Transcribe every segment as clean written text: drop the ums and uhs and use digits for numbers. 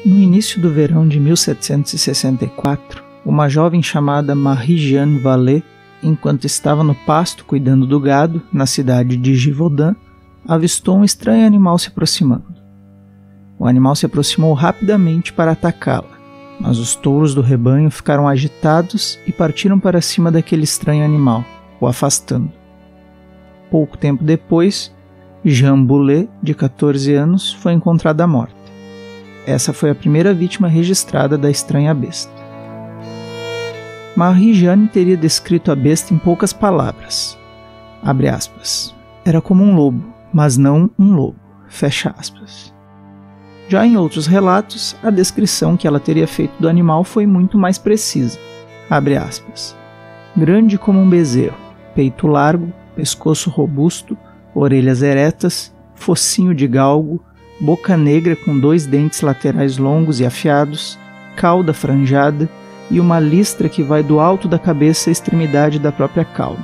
No início do verão de 1764, uma jovem chamada Marie-Jeanne Vallée, enquanto estava no pasto cuidando do gado, na cidade de Givaudan, avistou um estranho animal se aproximando. O animal se aproximou rapidamente para atacá-la, mas os touros do rebanho ficaram agitados e partiram para cima daquele estranho animal, o afastando. Pouco tempo depois, Jeanne Boulet, de 14 anos, foi encontrada morta. Essa foi a primeira vítima registrada da estranha besta. Marie-Jeanne teria descrito a besta em poucas palavras. Abre aspas. Era como um lobo, mas não um lobo. Fecha aspas. Já em outros relatos, a descrição que ela teria feito do animal foi muito mais precisa. Abre aspas. Grande como um bezerro, peito largo, pescoço robusto, orelhas eretas, focinho de galgo, boca negra com 2 dentes laterais longos e afiados, cauda franjada e uma listra que vai do alto da cabeça à extremidade da própria cauda.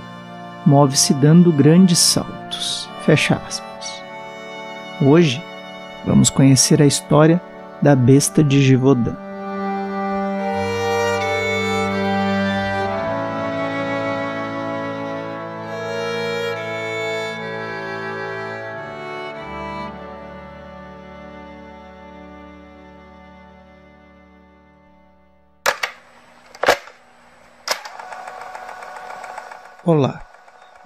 Move-se dando grandes saltos. Fecha aspas. Hoje, vamos conhecer a história da besta de Givaudan. Olá,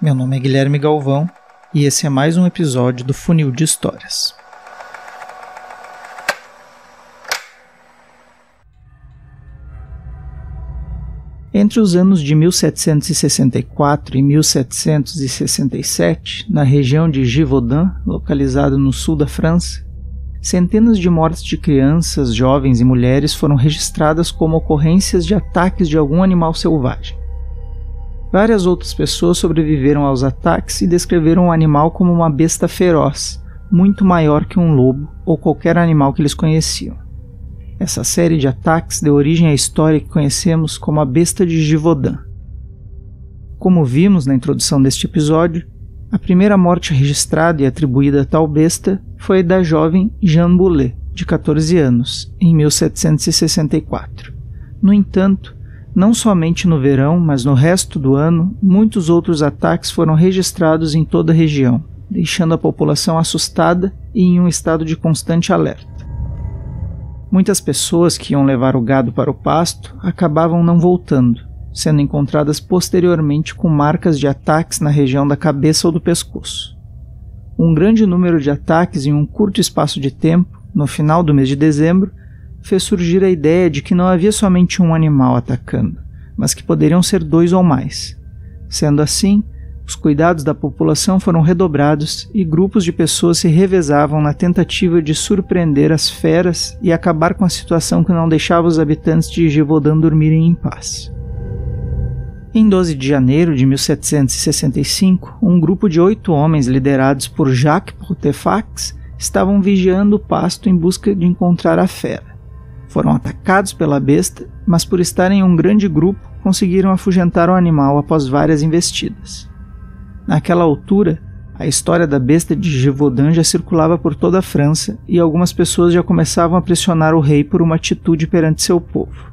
meu nome é Guilherme Galvão e esse é mais um episódio do Funil de Histórias. Entre os anos de 1764 e 1767, na região de Givaudan, localizada no sul da França, centenas de mortes de crianças, jovens e mulheres foram registradas como ocorrências de ataques de algum animal selvagem. Várias outras pessoas sobreviveram aos ataques e descreveram o animal como uma besta feroz, muito maior que um lobo ou qualquer animal que eles conheciam. Essa série de ataques deu origem à história que conhecemos como a besta de Givaudan. Como vimos na introdução deste episódio, a primeira morte registrada e atribuída a tal besta foi a da jovem Jeanne Boulet, de 14 anos, em 1764. No entanto, não somente no verão, mas no resto do ano, muitos outros ataques foram registrados em toda a região, deixando a população assustada e em um estado de constante alerta. Muitas pessoas que iam levar o gado para o pasto acabavam não voltando, sendo encontradas posteriormente com marcas de ataques na região da cabeça ou do pescoço. Um grande número de ataques em um curto espaço de tempo, no final do mês de dezembro, fez surgir a ideia de que não havia somente um animal atacando, mas que poderiam ser 2 ou mais. Sendo assim, os cuidados da população foram redobrados e grupos de pessoas se revezavam na tentativa de surpreender as feras e acabar com a situação que não deixava os habitantes de Givaudan dormirem em paz. Em 12 de janeiro de 1765, um grupo de 8 homens liderados por Jacques Portefax estavam vigiando o pasto em busca de encontrar a fera. Foram atacados pela besta, mas por estarem em um grande grupo, conseguiram afugentar o animal após várias investidas. Naquela altura, a história da besta de Givaudan já circulava por toda a França e algumas pessoas já começavam a pressionar o rei por uma atitude perante seu povo.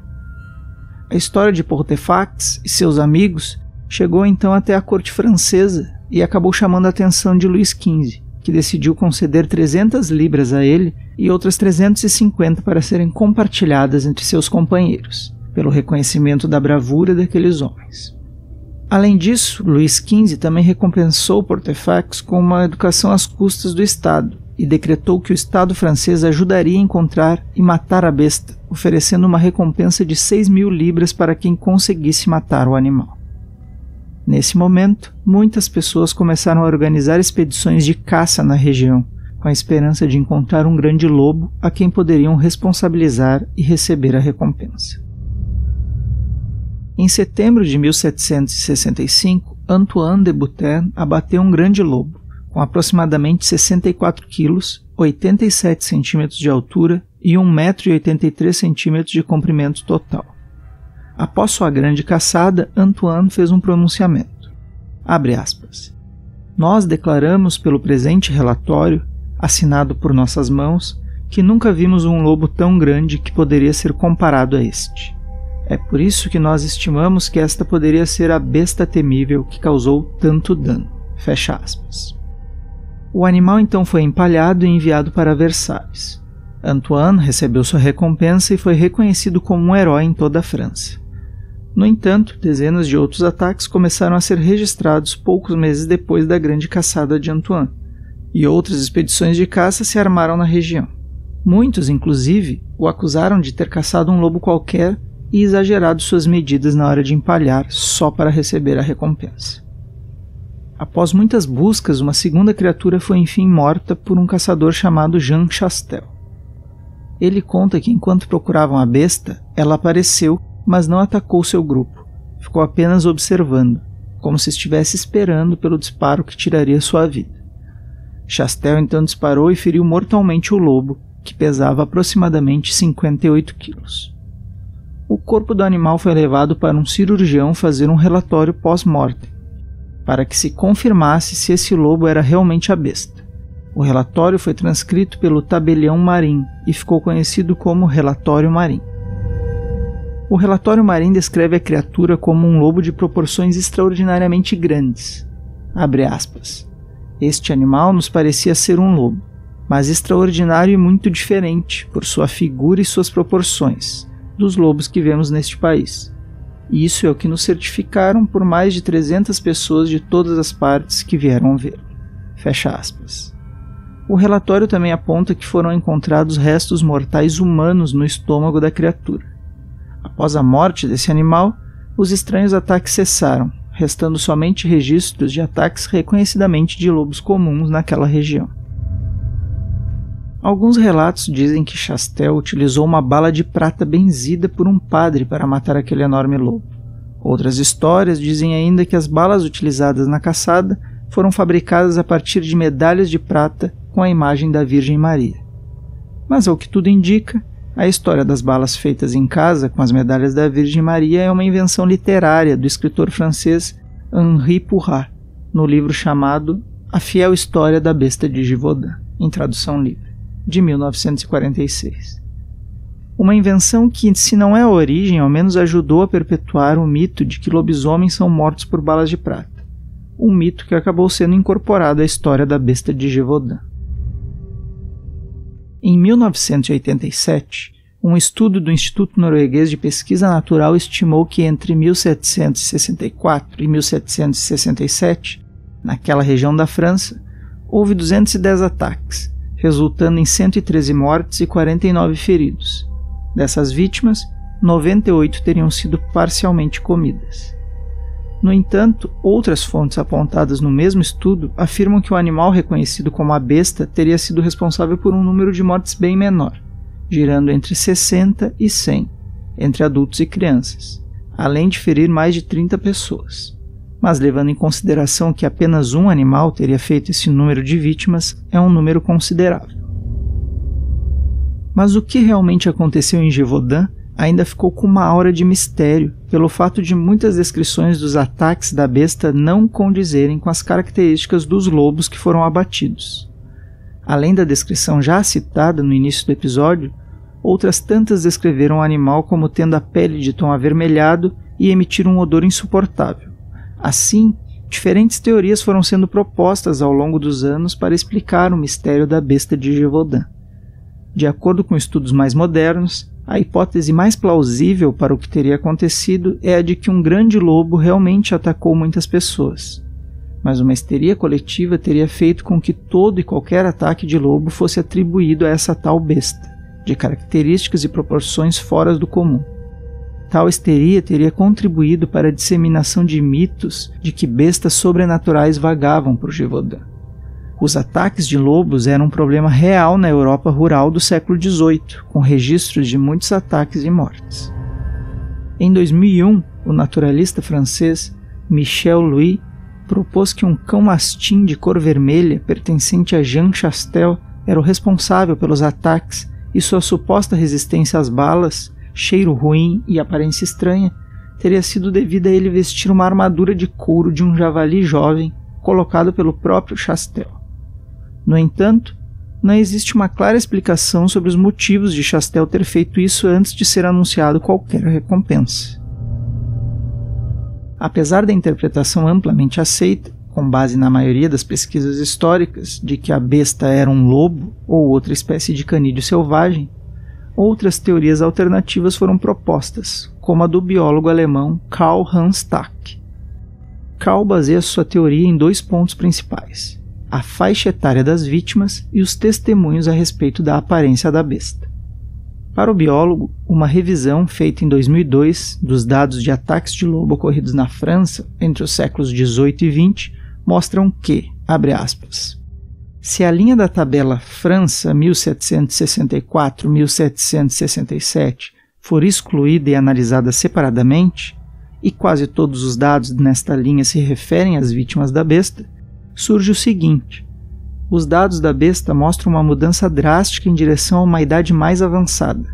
A história de Portefax e seus amigos chegou então até a corte francesa e acabou chamando a atenção de Luís XV, que decidiu conceder 300 libras a ele e outras 350 para serem compartilhadas entre seus companheiros, pelo reconhecimento da bravura daqueles homens. Além disso, Luís XV também recompensou Portefax com uma educação às custas do Estado e decretou que o Estado francês ajudaria a encontrar e matar a besta, oferecendo uma recompensa de 6.000 libras para quem conseguisse matar o animal. Nesse momento, muitas pessoas começaram a organizar expedições de caça na região, com a esperança de encontrar um grande lobo a quem poderiam responsabilizar e receber a recompensa. Em setembro de 1765, Antoine de Boutin abateu um grande lobo, com aproximadamente 64 quilos, 87 centímetros de altura e 1,83 m de comprimento total. Após sua grande caçada, Antoine fez um pronunciamento. Abre aspas. Nós declaramos pelo presente relatório, assinado por nossas mãos, que nunca vimos um lobo tão grande que poderia ser comparado a este. É por isso que nós estimamos que esta poderia ser a besta temível que causou tanto dano." Fecha aspas. O animal então foi empalhado e enviado para Versalhes. Antoine recebeu sua recompensa e foi reconhecido como um herói em toda a França. No entanto, dezenas de outros ataques começaram a ser registrados poucos meses depois da grande caçada de Antoine, e outras expedições de caça se armaram na região. Muitos, inclusive, o acusaram de ter caçado um lobo qualquer e exagerado suas medidas na hora de empalhar só para receber a recompensa. Após muitas buscas, uma segunda criatura foi enfim morta por um caçador chamado Jean Chastel. Ele conta que enquanto procuravam a besta, ela apareceu, mas não atacou seu grupo. Ficou apenas observando, como se estivesse esperando pelo disparo que tiraria sua vida. Chastel então disparou e feriu mortalmente o lobo, que pesava aproximadamente 58 quilos. O corpo do animal foi levado para um cirurgião fazer um relatório pós-mortem, para que se confirmasse se esse lobo era realmente a besta. O relatório foi transcrito pelo tabelião Marin e ficou conhecido como Relatório Marin. O Relatório Marin descreve a criatura como um lobo de proporções extraordinariamente grandes. Abre aspas. Este animal nos parecia ser um lobo, mas extraordinário e muito diferente por sua figura e suas proporções dos lobos que vemos neste país. E isso é o que nos certificaram por mais de 300 pessoas de todas as partes que vieram ver. Fecha aspas. O relatório também aponta que foram encontrados restos mortais humanos no estômago da criatura. Após a morte desse animal, os estranhos ataques cessaram, restando somente registros de ataques reconhecidamente de lobos comuns naquela região. Alguns relatos dizem que Chastel utilizou uma bala de prata benzida por um padre para matar aquele enorme lobo. Outras histórias dizem ainda que as balas utilizadas na caçada foram fabricadas a partir de medalhas de prata com a imagem da Virgem Maria. Mas, ao que tudo indica, a história das balas feitas em casa com as medalhas da Virgem Maria é uma invenção literária do escritor francês Henri Pourrat, no livro chamado A Fiel História da Besta de Gévaudan, em tradução livre, de 1946. Uma invenção que, se não é a origem, ao menos ajudou a perpetuar o mito de que lobisomens são mortos por balas de prata, um mito que acabou sendo incorporado à história da besta de Gévaudan. Em 1987, um estudo do Instituto Norueguês de Pesquisa Natural estimou que entre 1764 e 1767, naquela região da França, houve 210 ataques, resultando em 113 mortes e 49 feridos. Dessas vítimas, 98 teriam sido parcialmente comidas. No entanto, outras fontes apontadas no mesmo estudo afirmam que o animal reconhecido como a besta teria sido responsável por um número de mortes bem menor, girando entre 60 e 100, entre adultos e crianças, além de ferir mais de 30 pessoas. Mas levando em consideração que apenas um animal teria feito esse número de vítimas, é um número considerável. Mas o que realmente aconteceu em Gévaudan ainda ficou com uma aura de mistério, pelo fato de muitas descrições dos ataques da besta não condizerem com as características dos lobos que foram abatidos. Além da descrição já citada no início do episódio, outras tantas descreveram o animal como tendo a pele de tom avermelhado e emitir um odor insuportável. Assim, diferentes teorias foram sendo propostas ao longo dos anos para explicar o mistério da besta de Gévaudan. De acordo com estudos mais modernos, a hipótese mais plausível para o que teria acontecido é a de que um grande lobo realmente atacou muitas pessoas. Mas uma histeria coletiva teria feito com que todo e qualquer ataque de lobo fosse atribuído a essa tal besta, de características e proporções fora do comum. Tal histeria teria contribuído para a disseminação de mitos de que bestas sobrenaturais vagavam por Gévaudan. Os ataques de lobos eram um problema real na Europa rural do século XVIII, com registros de muitos ataques e mortes. Em 2001, o naturalista francês Michel Louis propôs que um cão mastim de cor vermelha pertencente a Jean Chastel era o responsável pelos ataques e sua suposta resistência às balas, cheiro ruim e aparência estranha teria sido devida a ele vestir uma armadura de couro de um javali jovem colocado pelo próprio Chastel. No entanto, não existe uma clara explicação sobre os motivos de Chastel ter feito isso antes de ser anunciado qualquer recompensa. Apesar da interpretação amplamente aceita, com base na maioria das pesquisas históricas, de que a besta era um lobo ou outra espécie de canídeo selvagem, outras teorias alternativas foram propostas, como a do biólogo alemão Karl-Heinz Tack. Karl baseia sua teoria em 2 pontos principais: a faixa etária das vítimas e os testemunhos a respeito da aparência da besta. Para o biólogo, uma revisão feita em 2002 dos dados de ataques de lobo ocorridos na França entre os séculos 18 e 20 mostram que, abre aspas, se a linha da tabela França 1764-1767 for excluída e analisada separadamente, e quase todos os dados nesta linha se referem às vítimas da besta, surge o seguinte: os dados da besta mostram uma mudança drástica em direção a uma idade mais avançada.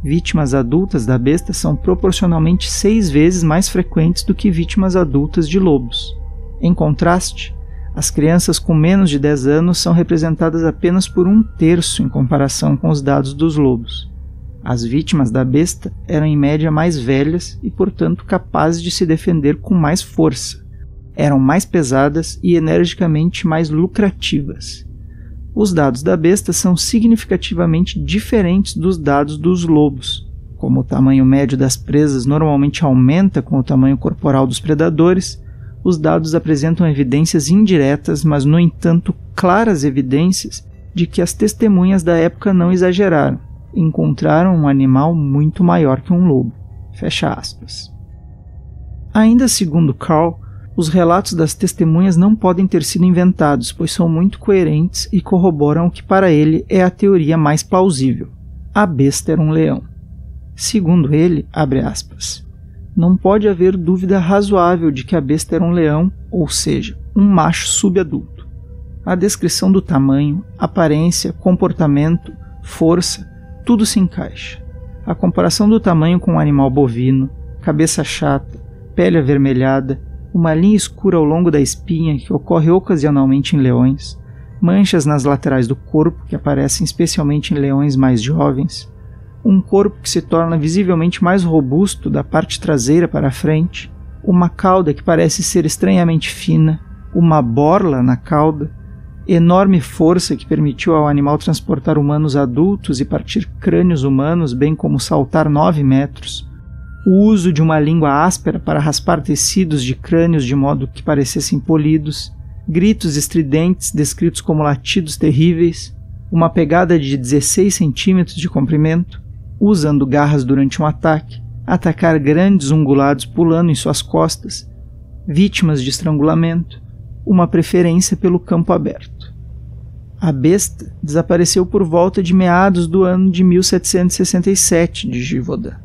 Vítimas adultas da besta são proporcionalmente 6 vezes mais frequentes do que vítimas adultas de lobos. Em contraste, as crianças com menos de 10 anos são representadas apenas por 1/3 em comparação com os dados dos lobos. As vítimas da besta eram em média mais velhas e, portanto, capazes de se defender com mais força. Eram mais pesadas e energicamente mais lucrativas. Os dados da besta são significativamente diferentes dos dados dos lobos. Como o tamanho médio das presas normalmente aumenta com o tamanho corporal dos predadores, os dados apresentam evidências indiretas, mas, no entanto, claras evidências de que as testemunhas da época não exageraram. Encontraram um animal muito maior que um lobo. Fecha aspas. Ainda segundo Karl, os relatos das testemunhas não podem ter sido inventados, pois são muito coerentes e corroboram o que para ele é a teoria mais plausível. A besta era um leão. Segundo ele, abre aspas, não pode haver dúvida razoável de que a besta era um leão, ou seja, um macho subadulto. A descrição do tamanho, aparência, comportamento, força, tudo se encaixa. A comparação do tamanho com um animal bovino, cabeça chata, pele avermelhada, uma linha escura ao longo da espinha que ocorre ocasionalmente em leões, manchas nas laterais do corpo que aparecem especialmente em leões mais jovens, um corpo que se torna visivelmente mais robusto da parte traseira para a frente, uma cauda que parece ser estranhamente fina, uma borla na cauda, enorme força que permitiu ao animal transportar humanos adultos e partir crânios humanos, bem como saltar 9 metros, o uso de uma língua áspera para raspar tecidos de crânios de modo que parecessem polidos, gritos estridentes descritos como latidos terríveis, uma pegada de 16 centímetros de comprimento, usando garras durante um ataque, atacar grandes ungulados pulando em suas costas, vítimas de estrangulamento, uma preferência pelo campo aberto. A besta desapareceu por volta de meados do ano de 1767, de Givaudan,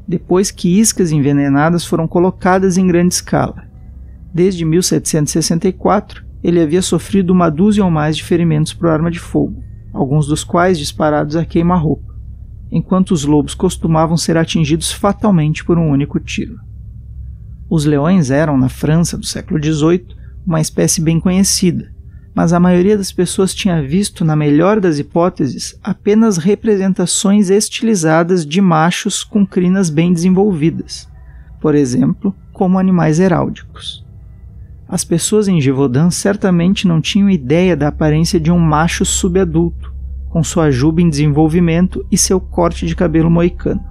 depois que iscas envenenadas foram colocadas em grande escala. Desde 1764, ele havia sofrido 12 ou mais de ferimentos por arma de fogo, alguns dos quais disparados a queima-roupa, enquanto os lobos costumavam ser atingidos fatalmente por um único tiro. Os leões eram, na França do século XVIII, uma espécie bem conhecida, mas a maioria das pessoas tinha visto, na melhor das hipóteses, apenas representações estilizadas de machos com crinas bem desenvolvidas, por exemplo, como animais heráldicos. As pessoas em Givaudan certamente não tinham ideia da aparência de um macho subadulto, com sua juba em desenvolvimento e seu corte de cabelo moicano.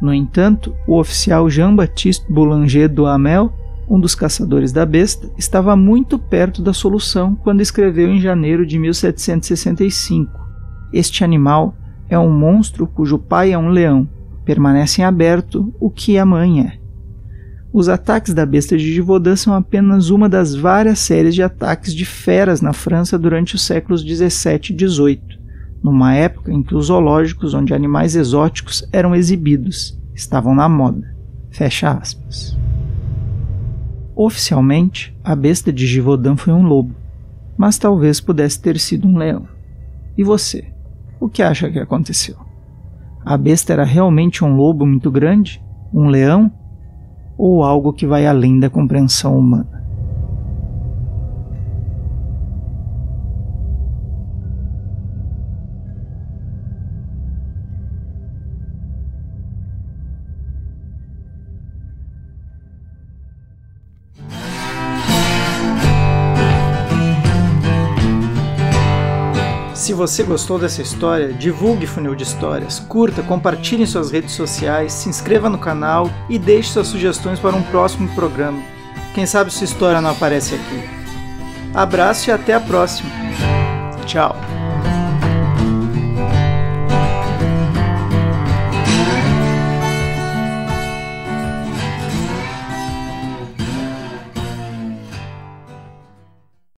No entanto, o oficial Jean-Baptiste Boulanger Duhamel, um dos caçadores da besta, estava muito perto da solução quando escreveu em janeiro de 1765. Este animal é um monstro cujo pai é um leão. Permanece em aberto o que a mãe é. Os ataques da besta de Givaudan são apenas uma das várias séries de ataques de feras na França durante os séculos 17 e 18, numa época em que os zoológicos onde animais exóticos eram exibidos estavam na moda. Fecha aspas. Oficialmente, a besta de Givaudan foi um lobo, mas talvez pudesse ter sido um leão. E você? O que acha que aconteceu? A besta era realmente um lobo muito grande? Um leão? Ou algo que vai além da compreensão humana? Se você gostou dessa história, divulgue Funil de Histórias, curta, compartilhe em suas redes sociais, se inscreva no canal e deixe suas sugestões para um próximo programa. Quem sabe sua história não aparece aqui. Abraço e até a próxima. Tchau.